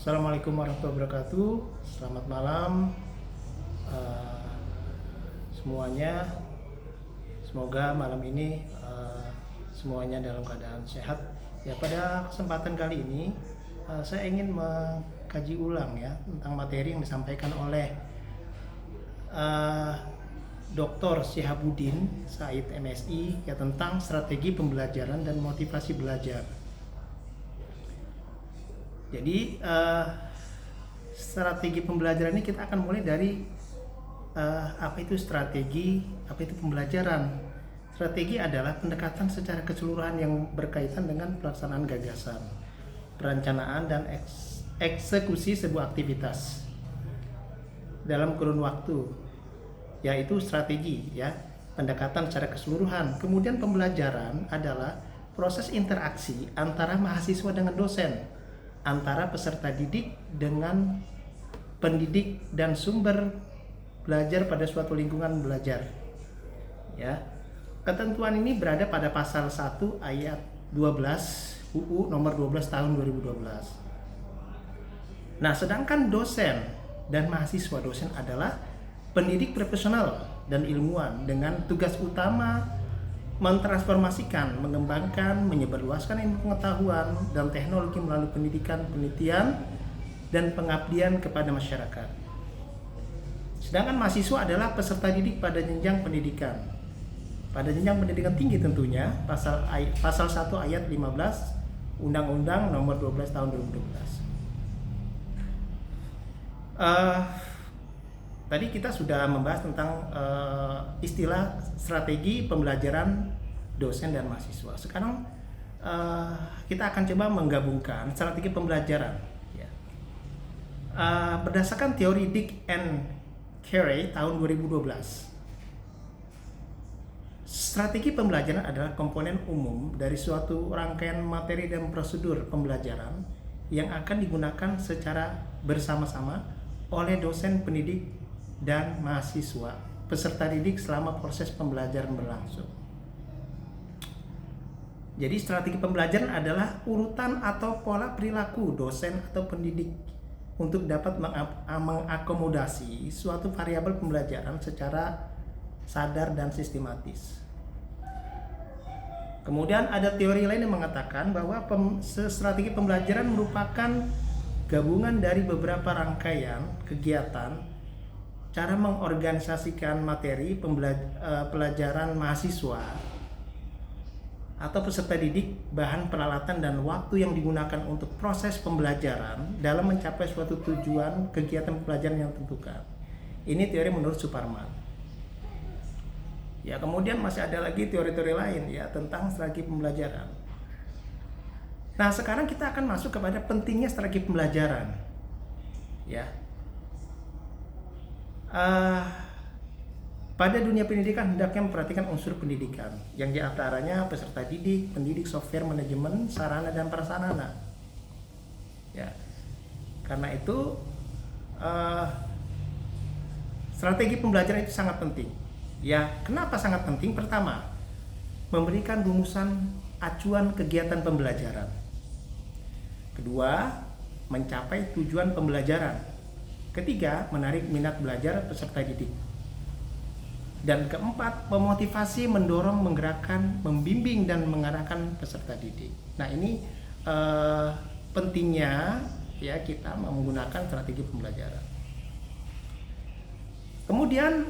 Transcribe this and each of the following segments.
Assalamualaikum warahmatullahi wabarakatuh. Selamat malam eh, semuanya. Semoga malam ini semuanya dalam keadaan sehat. Ya, pada kesempatan kali ini saya ingin mengkaji ulang ya tentang materi yang disampaikan oleh Dr. Syihabuddin Said MSI ya tentang strategi pembelajaran dan motivasi belajar. Jadi strategi pembelajaran ini kita akan mulai dari apa itu strategi, apa itu pembelajaran. Strategi adalah pendekatan secara keseluruhan yang berkaitan dengan pelaksanaan gagasan, perencanaan dan eksekusi sebuah aktivitas dalam kurun waktu, yaitu strategi ya, pendekatan secara keseluruhan. Kemudian pembelajaran adalah proses interaksi antara mahasiswa dengan dosen, antara peserta didik dengan pendidik dan sumber belajar pada suatu lingkungan belajar. Ya. Ketentuan ini berada pada pasal 1 ayat 12 UU nomor 12 tahun 2012. Nah, sedangkan dosen dan mahasiswa, dosen adalah pendidik profesional dan ilmuwan dengan tugas utama mentransformasikan, mengembangkan, menyebarluaskan ilmu pengetahuan dan teknologi melalui pendidikan, penelitian, dan pengabdian kepada masyarakat. Sedangkan mahasiswa adalah peserta didik pada jenjang pendidikan. Pada jenjang pendidikan tinggi tentunya, pasal 1 ayat 15 Undang-Undang nomor 12 tahun 2012. Tadi kita sudah membahas tentang istilah strategi pembelajaran dosen dan mahasiswa. Sekarang kita akan coba menggabungkan strategi pembelajaran. Ya. Berdasarkan teori Dick and Carey tahun 2012, strategi pembelajaran adalah komponen umum dari suatu rangkaian materi dan prosedur pembelajaran yang akan digunakan secara bersama-sama oleh dosen pendidik dan mahasiswa peserta didik selama proses pembelajaran berlangsung. Jadi strategi pembelajaran adalah urutan atau pola perilaku dosen atau pendidik untuk dapat mengakomodasi suatu variabel pembelajaran secara sadar dan sistematis. Kemudian ada teori lain yang mengatakan bahwa strategi pembelajaran merupakan gabungan dari beberapa rangkaian kegiatan, cara mengorganisasikan materi pelajaran mahasiswa atau peserta didik, bahan peralatan dan waktu yang digunakan untuk proses pembelajaran dalam mencapai suatu tujuan kegiatan pembelajaran yang ditentukan. Ini teori menurut Suparman. Ya, kemudian masih ada lagi teori-teori lain ya tentang strategi pembelajaran. Nah, sekarang kita akan masuk kepada pentingnya strategi pembelajaran. Ya. Pada dunia pendidikan hendaknya memperhatikan unsur pendidikan yang diantaranya peserta didik, pendidik, software, manajemen, sarana dan prasarana. Ya, karena itu strategi pembelajaran itu sangat penting. Ya, kenapa sangat penting? Pertama, memberikan rumusan acuan kegiatan pembelajaran. Kedua, mencapai tujuan pembelajaran. Ketiga, menarik minat belajar peserta didik. Dan keempat, memotivasi, mendorong, menggerakkan, membimbing, dan mengarahkan peserta didik. Nah, ini pentingnya ya kita menggunakan strategi pembelajaran. Kemudian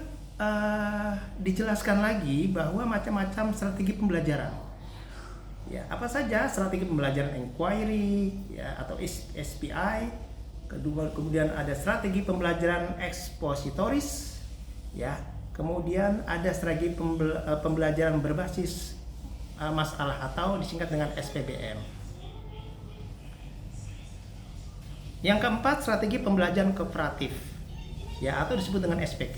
dijelaskan lagi bahwa macam-macam strategi pembelajaran. Ya, apa saja strategi pembelajaran inquiry ya atau SPI. Kedua, kemudian ada strategi pembelajaran ekspositoris ya. Kemudian ada strategi pembelajaran berbasis masalah atau disingkat dengan SPBM. Yang keempat, strategi pembelajaran kooperatif ya atau disebut dengan SPK.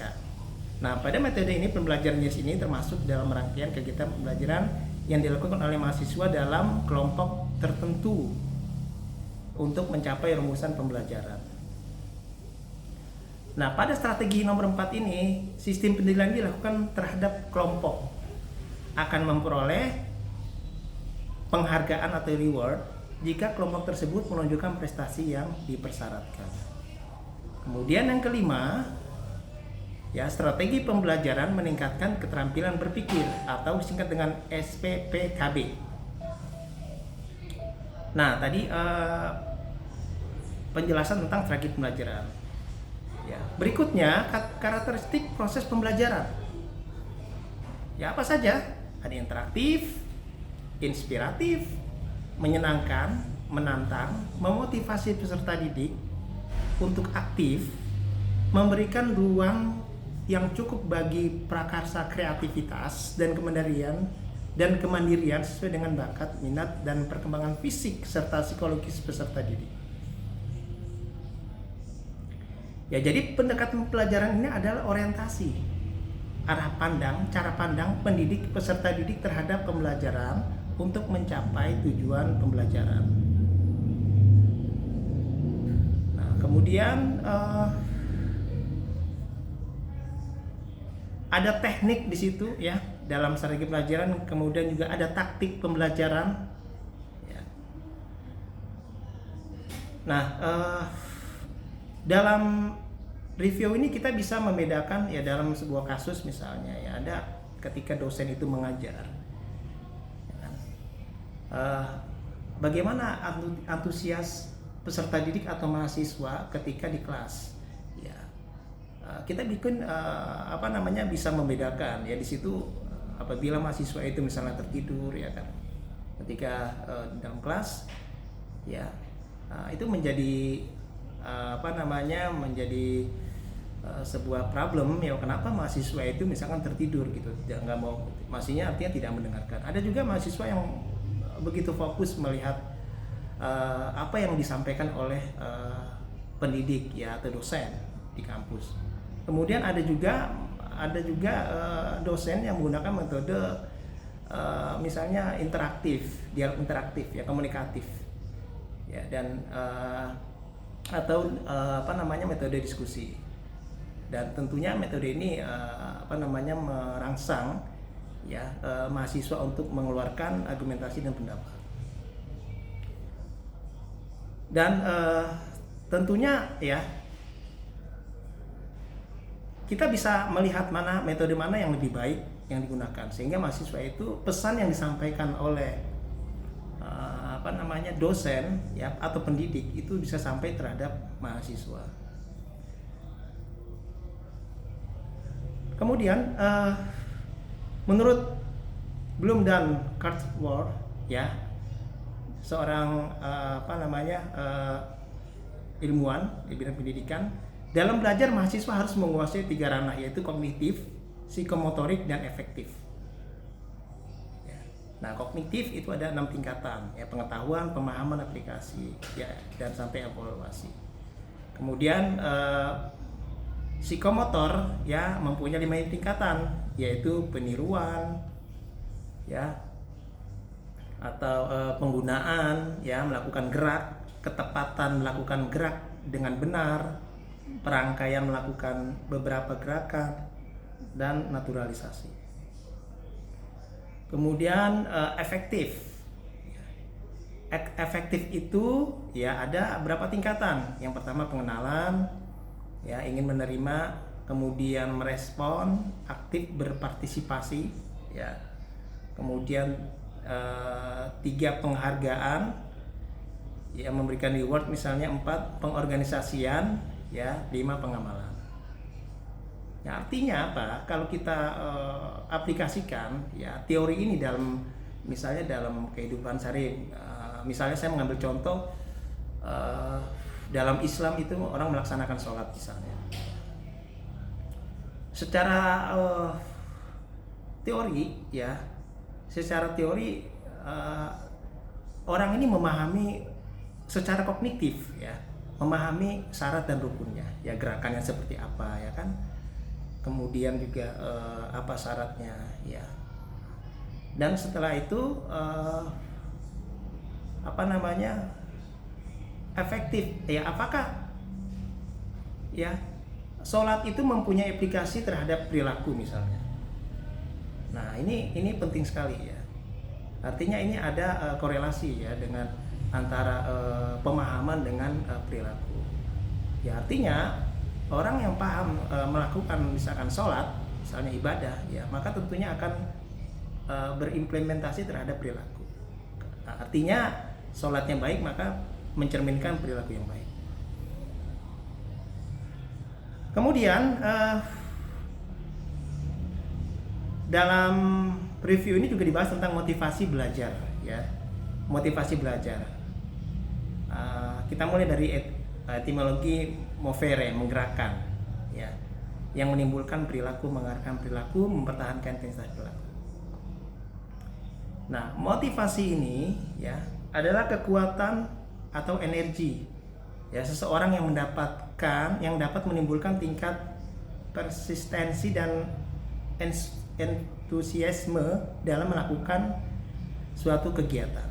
Nah, pada metode ini pembelajaran jenis ini termasuk dalam rangkaian kegiatan pembelajaran yang dilakukan oleh mahasiswa dalam kelompok tertentu untuk mencapai rumusan pembelajaran. Nah, pada strategi nomor 4 ini, sistem penilaian dilakukan terhadap kelompok akan memperoleh penghargaan atau reward jika kelompok tersebut menunjukkan prestasi yang dipersyaratkan. Kemudian yang kelima, ya, strategi pembelajaran meningkatkan keterampilan berpikir atau disingkat dengan SPPKB. Nah, tadi penjelasan tentang strategi pembelajaran. Ya, berikutnya karakteristik proses pembelajaran. Ya, apa saja? Ada interaktif, inspiratif, menyenangkan, menantang, memotivasi peserta didik untuk aktif, memberikan ruang yang cukup bagi prakarsa kreativitas dan kemandirian sesuai dengan bakat, minat, dan perkembangan fisik serta psikologis peserta didik. Ya, jadi pendekatan pelajaran ini adalah orientasi, arah pandang, cara pandang pendidik peserta didik terhadap pembelajaran untuk mencapai tujuan pembelajaran. Nah, kemudian ada teknik di situ, ya, dalam strategi pelajaran. Kemudian juga ada taktik pembelajaran. Ya. Nah, dalam review ini kita bisa membedakan, ya, dalam sebuah kasus misalnya, ya, ada ketika dosen itu mengajar, ya kan? Bagaimana antusias peserta didik atau mahasiswa ketika di kelas, ya, kita bikin bisa membedakan, ya, di situ apabila mahasiswa itu misalnya tertidur, ya kan, ketika dalam kelas, ya, itu menjadi menjadi sebuah problem, ya, kenapa mahasiswa itu misalkan tertidur gitu, nggak mau, maksudnya artinya tidak mendengarkan. Ada juga mahasiswa yang begitu fokus melihat apa yang disampaikan oleh pendidik, ya, atau dosen di kampus. Kemudian ada juga dosen yang menggunakan metode misalnya interaktif, dialog interaktif, ya, komunikatif, ya, dan atau metode diskusi. Dan tentunya metode ini merangsang, ya, mahasiswa untuk mengeluarkan argumentasi dan pendapat. Dan tentunya, ya, kita bisa melihat metode mana yang lebih baik yang digunakan, sehingga mahasiswa itu pesan yang disampaikan oleh dosen, ya, atau pendidik itu bisa sampai terhadap mahasiswa. Kemudian menurut Bloom dan Cartwright, ya, seorang ilmuwan di bidang pendidikan, dalam belajar mahasiswa harus menguasai 3 ranah, yaitu kognitif, psikomotorik, dan efektif. Nah, kognitif itu ada 6 tingkatan, ya, pengetahuan, pemahaman, aplikasi, ya, dan sampai evaluasi. Kemudian psikomotor, ya, mempunyai 5 tingkatan, yaitu peniruan, ya, atau penggunaan, ya, melakukan gerak, ketepatan melakukan gerak dengan benar, perangkaian melakukan beberapa gerakan, dan naturalisasi. Kemudian efektif. Efektif itu, ya, ada berapa tingkatan. Yang pertama pengenalan, ya, ingin menerima, kemudian merespon, aktif berpartisipasi, ya. Kemudian 3 penghargaan, ya, memberikan reward misalnya. 4 pengorganisasian, ya. 5 pengamalan. Ya, artinya apa? Kalau kita aplikasikan, ya, teori ini misalnya dalam kehidupan sehari, misalnya saya mengambil contoh dalam Islam itu orang melaksanakan sholat misalnya. Secara teori, ya, orang ini memahami secara kognitif, ya, memahami syarat dan rukunnya, ya, gerakannya seperti apa, ya kan. Kemudian juga apa syaratnya, ya. Dan setelah itu efektif, ya, apakah, ya, sholat itu mempunyai aplikasi terhadap perilaku misalnya. Nah, ini penting sekali, ya. Artinya ini ada korelasi, ya, dengan antara pemahaman dengan perilaku. Ya artinya orang yang paham melakukan misalkan sholat, misalnya ibadah, ya maka tentunya akan berimplementasi terhadap perilaku. Artinya sholatnya baik maka mencerminkan perilaku yang baik. Kemudian dalam review ini juga dibahas tentang motivasi belajar, ya. Motivasi belajar. Kita mulai dari etimologi movere, menggerakkan, ya, yang menimbulkan perilaku, mengarahkan perilaku, mempertahankan intensitas perilaku. Nah, motivasi ini, ya, adalah kekuatan atau energi, ya, seseorang yang dapat menimbulkan tingkat persistensi dan entusiasme dalam melakukan suatu kegiatan.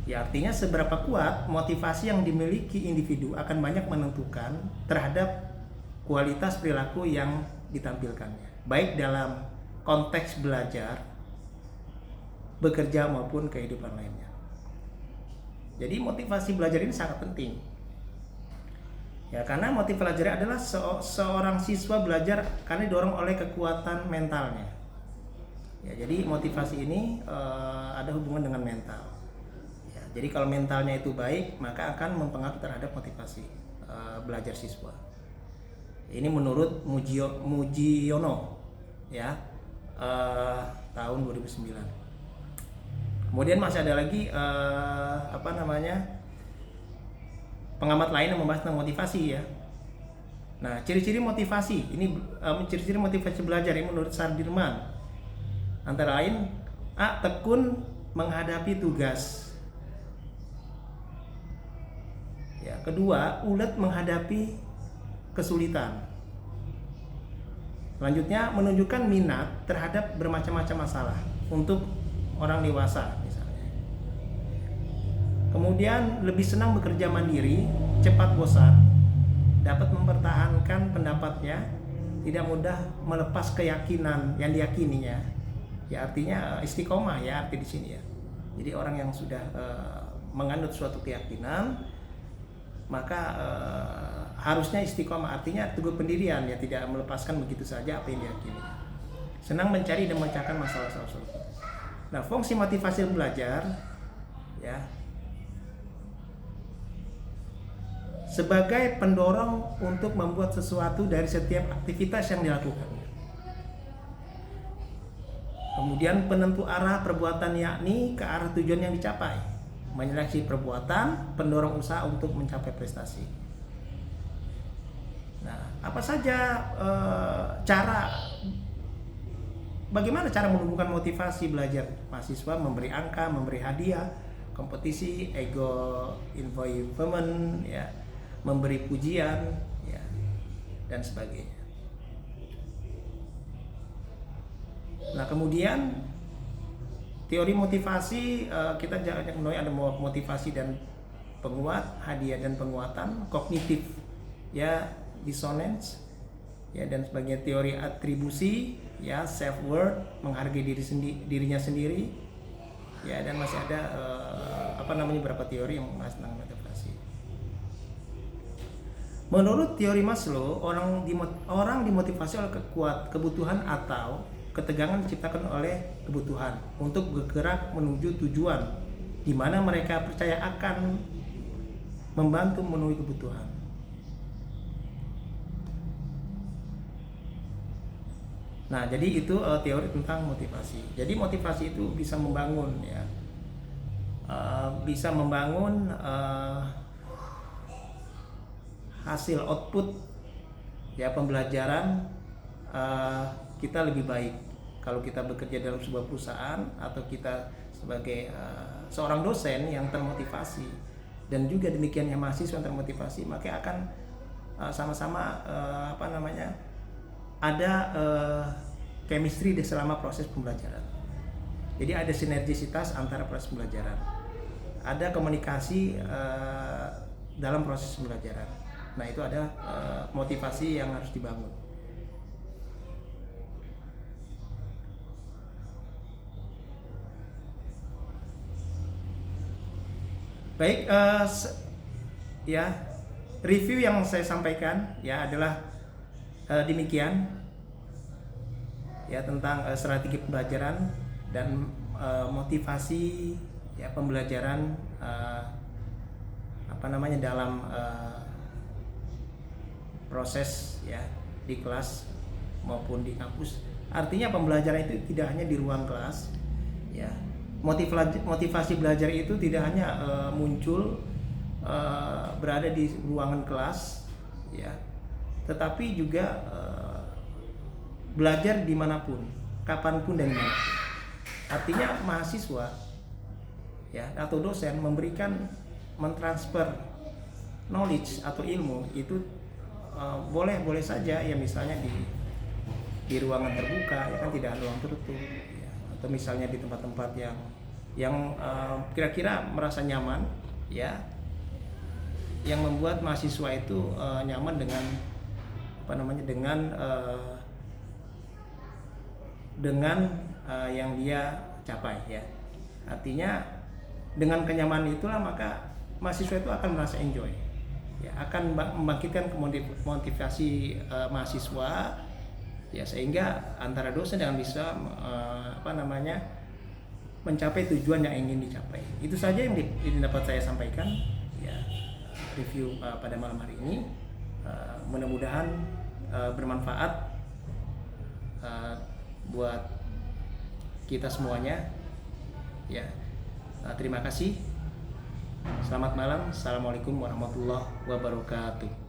Ya, artinya seberapa kuat motivasi yang dimiliki individu akan banyak menentukan terhadap kualitas perilaku yang ditampilkannya, baik dalam konteks belajar, bekerja maupun kehidupan lainnya. Jadi motivasi belajar ini sangat penting. Ya, karena motivasi belajar adalah seorang siswa belajar karena didorong oleh kekuatan mentalnya. Ya, jadi motivasi ini ada hubungan dengan mental. Ya, jadi kalau mentalnya itu baik, maka akan mempengaruhi terhadap motivasi belajar siswa. Ini menurut Mujiono, ya, tahun 2009. Kemudian masih ada lagi pengamat lain yang membahas tentang motivasi, ya. Nah, ciri-ciri motivasi ini ciri-ciri motivasi belajar ini menurut Sardirman antara lain: A. Tekun menghadapi tugas. Ya, kedua, ulet menghadapi kesulitan. Selanjutnya, menunjukkan minat terhadap bermacam-macam masalah untuk orang dewasa misalnya. Kemudian lebih senang bekerja mandiri, cepat bosan, dapat mempertahankan pendapatnya, tidak mudah melepas keyakinan yang diyakininya. Ya, artinya istiqomah, ya, arti di sini, ya. Jadi orang yang sudah menganut suatu keyakinan, maka harusnya istiqomah, artinya teguh pendirian, ya, tidak melepaskan begitu saja apa yang diyakini. Senang mencari dan memecahkan masalah solusi. Nah, fungsi motivasi belajar, ya, sebagai pendorong untuk membuat sesuatu dari setiap aktivitas yang dilakukan. Kemudian penentu arah perbuatan, yakni ke arah tujuan yang dicapai. Menyeleksi perbuatan, pendorong usaha untuk mencapai prestasi. Nah, apa saja bagaimana cara menumbuhkan motivasi belajar mahasiswa? Memberi angka, memberi hadiah, kompetisi, ego involvement, ya, memberi pujian, ya, dan sebagainya. Nah, kemudian teori motivasi kita jangan menuai ada motivasi dan penguat, hadiah dan penguatan, kognitif, ya, dissonance, ya, dan sebagai teori atribusi, ya, self worth, menghargai dirinya sendiri, ya, dan masih ada beberapa teori yang membahas tentang motivasi. Menurut teori Maslow, orang dimotivasi oleh kebutuhan atau ketegangan diciptakan oleh kebutuhan untuk bergerak menuju tujuan di mana mereka percaya akan membantu memenuhi kebutuhan. Nah, jadi itu teori tentang motivasi. Jadi motivasi itu bisa membangun, ya, bisa membangun hasil output, ya, pembelajaran kita lebih baik kalau kita bekerja dalam sebuah perusahaan atau kita sebagai seorang dosen yang termotivasi, dan juga demikiannya mahasiswa yang termotivasi, maka akan sama-sama ada chemistry selama proses pembelajaran. Jadi ada sinergisitas antara proses pembelajaran, ada komunikasi dalam proses pembelajaran. Nah, itu ada motivasi yang harus dibangun. Baik, ya, review yang saya sampaikan ya adalah demikian ya tentang strategi pembelajaran dan motivasi ya pembelajaran dalam proses ya di kelas maupun di kampus. Artinya pembelajaran itu tidak hanya di ruang kelas ya. Motivasi belajar itu tidak hanya muncul berada di ruangan kelas ya, tetapi juga belajar dimanapun, kapanpun dan dimanapun. Artinya mahasiswa ya atau dosen mentransfer knowledge atau ilmu itu boleh saja ya, misalnya di ruangan terbuka ya kan, tidak ada ruang tertutup ya, atau misalnya di tempat-tempat yang kira-kira merasa nyaman ya, yang membuat mahasiswa itu nyaman dengan yang dia capai ya. Artinya dengan kenyamanan itulah maka mahasiswa itu akan merasa enjoy ya, akan membangkitkan motivasi mahasiswa ya, sehingga antara dosen dengan bisa mencapai tujuan yang ingin dicapai. Itu saja yang dapat saya sampaikan ya, review pada malam hari ini. Mudah-mudahan bermanfaat buat kita semuanya ya. Terima kasih. Selamat malam. Assalamualaikum warahmatullahi wabarakatuh.